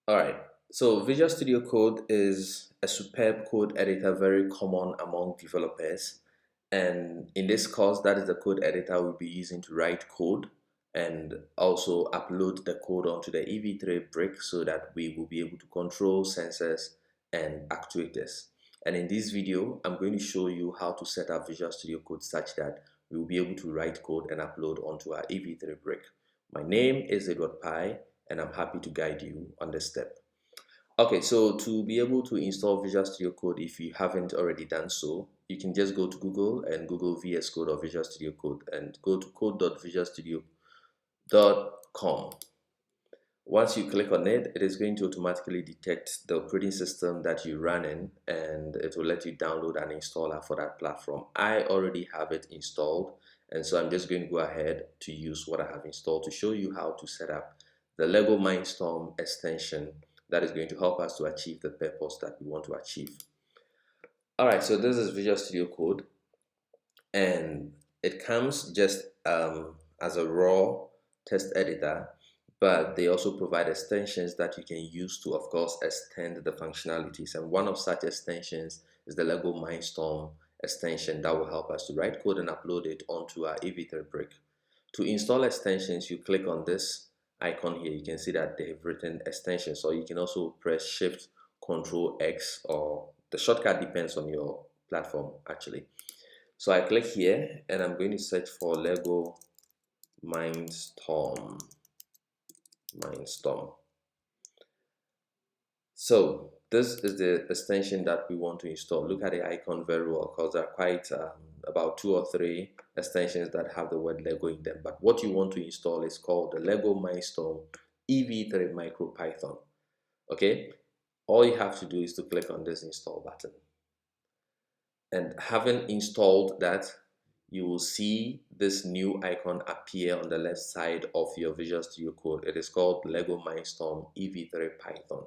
Alright, so Visual Studio Code is a superb code editor very common among developers. And in this course, that is the code editor we'll be using to write code and also upload the code onto the ev3 brick so that we will be able to control sensors and actuators. And in this video, I'm going to show you how to set up Visual Studio Code such that we will be able to write code and upload onto our ev3 brick. My name is ev3python and I'm happy to guide you on this step. Okay, so to be able to install Visual Studio Code, if you haven't already done so, you can just go to Google and Google VS Code or Visual Studio Code and go to code.visualstudio.com. Once you click on it, it is going to automatically detect the operating system that you run in and it will let you download an installer for that platform. I already have it installed, and so I'm just going to go ahead to use what I have installed to show you how to set up the LEGO MINDSTORM extension that is going to help us to achieve the purpose that we want to achieve. Alright, so this is Visual Studio Code and it comes just as a raw text editor, but they also provide extensions that you can use to, of course, extend the functionalities. And one of such extensions is the LEGO MINDSTORM extension that will help us to write code and upload it onto our ev3 brick. To install extensions, you click on this icon here. You can see that they've written extensions, or you can also press Shift Control X, or the shortcut depends on your platform actually. So I click here and I'm going to search for LEGO MINDSTORM. So this is the extension that we want to install. Look at the icon very well, because there are quite about 2 or 3 extensions that have the word Lego in them. But what you want to install is called the LEGO MINDSTORM ev3 MicroPython. Okay, all you have to do is to click on this install button. And having installed that, you will see this new icon appear on the left side of your Visual Studio Code. It is called LEGO MINDSTORM ev3python.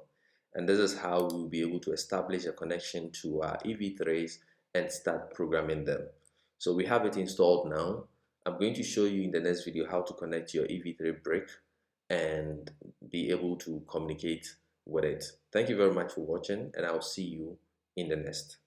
And this is how we'll be able to establish a connection to our ev3s and start programming them. So we have it installed now. I'm going to show you in the next video how to connect your ev3 brick and be able to communicate with it. Thank you very much for watching, and I'll see you in the next.